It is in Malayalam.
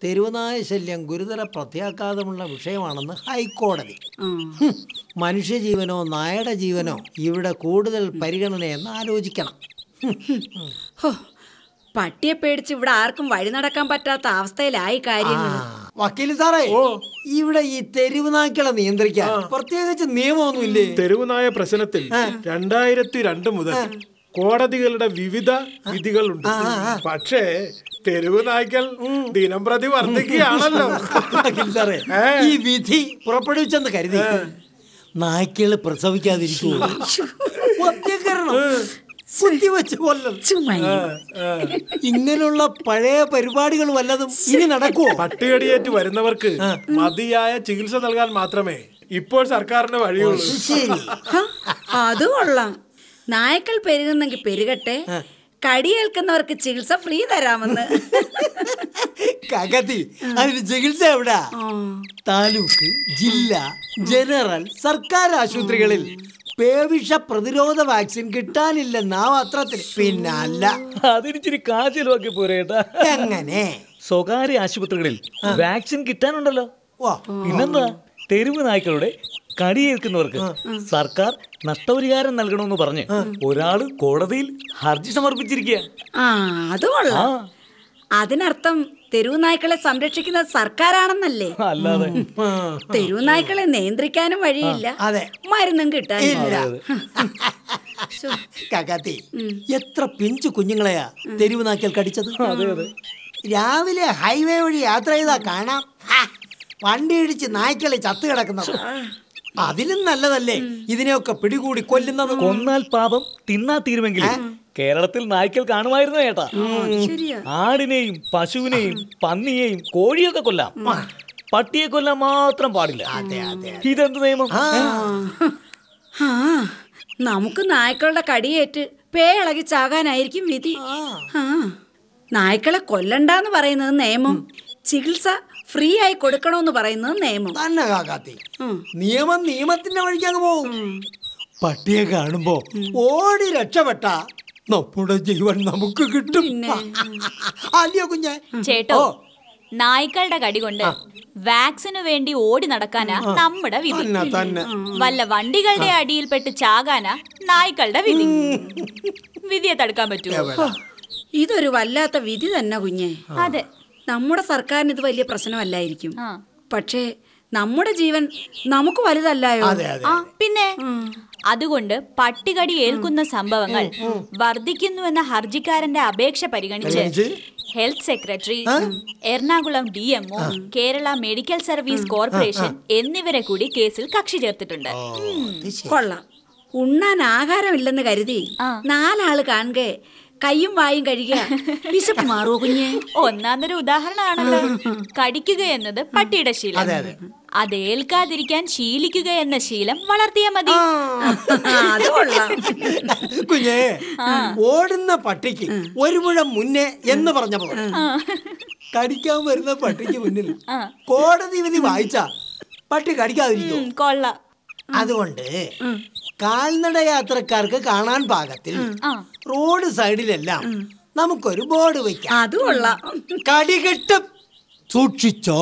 തെരുവുനായ ശല്യം ഗുരുതര പ്രത്യാഘാതമുള്ള വിഷയമാണെന്ന് ഹൈക്കോടതി. മനുഷ്യജീവനോ നായയുടെ ജീവനോ ഇവിടെ കൂടുതൽ പരിഗണനയെന്ന് ആലോചിക്കണം. പട്ടിയെ പേടിച്ച് ഇവിടെ ആർക്കും വഴി നടക്കാൻ പറ്റാത്ത അവസ്ഥയിലായി കാര്യങ്ങൾ. വക്കീല് സാറേ, ഇവിടെ ഈ തെരുവുനായ്ക്കളെ നിയന്ത്രിക്കാൻ പ്രത്യേകിച്ച് നിയമമൊന്നുമില്ലേ? തെരുവുനായ പ്രശ്നത്തിൽ 2002 മുതൽ കോടതികളുടെ വിവിധ വിധികളുണ്ട്. പക്ഷേ തെരുവ് നായ്ക്കൾ ദിനം പ്രതി വർദ്ധിക്കുകയാണല്ലോ. സാറേ, ഈ വിധി പുറപ്പെടുവിച്ചെന്ന് കരുതി നായ്ക്കള് പ്രസവിക്കാതിരിക്കുമോ? ഇങ്ങനെയുള്ള പഴയ പരിപാടികൾ വല്ലതും ഇനി നടക്കുമോ? പട്ടികടിയേറ്റ് വരുന്നവർക്ക് മതിയായ ചികിത്സ നൽകാൻ മാത്രമേ ഇപ്പോൾ സർക്കാരിന് വഴിയുള്ളൂ. അത് കൊള്ളാം. നായ്ക്കൾ പെരുകുന്നെങ്കിൽ പെരുകട്ടെ, കടിയേൽക്കുന്നവർക്ക് ചികിത്സ ഫ്രീ തരാമെന്ന്. കകതി, അതിന് ചികിത്സ എവിടാ? താലൂക്ക്, ജില്ല, ജനറൽ, സർക്കാർ ആശുപത്രികളിൽ പേവിഷ പ്രതിരോധ വാക്സിൻ കിട്ടാനില്ലെന്നാ പത്രത്തിൽ. പിന്നല്ല, അതിനിച്ചിരി കാശിലൊക്കെ പോരേട്ടാ. എങ്ങനെ? സ്വകാര്യ ആശുപത്രികളിൽ വാക്സിൻ കിട്ടാനുണ്ടല്ലോ. പിന്നെന്താ, തെരുവ് നായ്ക്കളുടെ കടിയേൽക്കുന്നവർക്ക് സർക്കാർ നഷ്ടപരിഹാരം നൽകണമെന്ന് പറഞ്ഞ് ഒരാള് കോടതിയിൽ ഹർജി സമർപ്പിച്ചിരിക്കുക. അത് കൊള്ളാം. അതിനർത്ഥം തെരുവ് നായ്ക്കളെ സംരക്ഷിക്കുന്നത് സർക്കാരാണെന്നല്ലേ? അല്ലാതെ തെരുവ് നായ്ക്കളെ നിയന്ത്രിക്കാനും വഴിയില്ല, മരുന്നും കിട്ടാനില്ല. കകത്തി, എത്ര പിഞ്ചു കുഞ്ഞുങ്ങളെയാ തെരുവ് നായ്ക്കൾ കടിച്ചത്? രാവിലെ ഹൈവേ വഴി യാത്ര ചെയ്താ കാണാം വണ്ടി ഇടിച്ച് നായ്ക്കളെ ചത്തു കിടക്കുന്നത്. അതിലും നല്ലതല്ലേ ഇതിനെയൊക്കെ പിടികൂടി കൊല്ലുന്നത്? കൊന്നാൽ പാപം തിന്നാ തീരുമെങ്കിൽ കേരളത്തിൽ നായ്ക്കൾ കാണുമായിരുന്നു ഏട്ടാ. ആടിനെയും പശുവിനെയും പന്നിയെയും കോഴിയൊക്കെ കൊല്ലാം, പട്ടിയെ കൊല്ലാൻ മാത്രം പാടില്ല. ഇതെന്ത് നിയമം? നമുക്ക് നായ്ക്കളുടെ കടിയേറ്റ് പേളകി ചാകാനായിരിക്കും വിധി. നായ്ക്കളെ കൊല്ലണ്ടെന്ന് പറയുന്നത് നിയമം, ചികിത്സ ഫ്രീ ആയി കൊടുക്കണമെന്ന് പറയുന്നത് നിയമം തന്നെ. കാക്കാത്തി, നിയമം നിയമത്തിന്റെ വഴിക്കങ്ങ് പോകും. പട്ടിയെ കാണുമ്പോ ഓടി രക്ഷപ്പെട്ട നമ്മുടെ ജീവൻ നമുക്ക് കിട്ടും. അല്ലയോ കുഞ്ഞെ? ചേട്ടോ, നായ്ക്കളുടെ കടി കൊണ്ട് വാക്സിനു വേണ്ടി ഓടി നടക്കാനാ നമ്മുടെ വിധി. വല്ല വണ്ടികളുടെ അടിയിൽപ്പെട്ട് ചാകാനാ നായ്ക്കളുടെ വിധി. വിധിയെ തടുക്കാൻ പറ്റുമോ? ഇതൊരു വല്ലാത്ത വിധി തന്നെ കുഞ്ഞെ. അതെ, നമ്മുടെ സർക്കാരിന് ഇത് വലിയ പ്രശ്നമല്ലായിരിക്കും, പക്ഷേ നമ്മുടെ ജീവൻ നമുക്ക് വലുതല്ലായോ? പിന്നെ അതുകൊണ്ട് പട്ടികടി ഏൽക്കുന്ന സംഭവങ്ങൾ വർദ്ധിക്കുന്നുവെന്ന ഹർജിക്കാരന്റെ അപേക്ഷ പരിഗണിച്ച് health secretary, Ernakulam DMO, Kerala medical service corporation എന്നിവരെ കൂടി കേസിൽ കക്ഷി ചേർത്തിട്ടുണ്ട്. കൊള്ളാം. ഉണ്ണാൻ ആഹാരമില്ലെന്ന് കരുതി 4 ആള് കാണുക കയ്യും വായും കഴുകുക വിശപ്പ് മാറുമോ കുഞ്ഞെ? ഒന്നാമതൊരു ഉദാഹരണമാണല്ലോ. കടിക്കുക എന്നത് പട്ടിയുടെ ശീലം, അത് ഏൽക്കാതിരിക്കാൻ ശീലിക്കുക എന്ന ശീലം വളർത്തിയാ മതി. കുഞ്ഞേ, ഓടുന്ന പട്ടിക്ക് ഒരു മുഴം മുന്നേ എന്ന് പറഞ്ഞ പോലെ കടിക്കാൻ വരുന്ന പട്ടിക്ക് മുന്നിൽ കോടതി വിധി വായിച്ച പട്ടി കടിക്കാതിരിക്കും. കൊള്ളാം. അതുകൊണ്ട് കാൽനട യാത്രക്കാർക്ക് കാണാൻ പാകത്തിൽ റോഡ് സൈഡിലെല്ലാം നമുക്കൊരു ബോർഡ് വെക്കാം. അത് കൊള്ളാം. കടികെട്ടും സൂക്ഷിച്ചോ.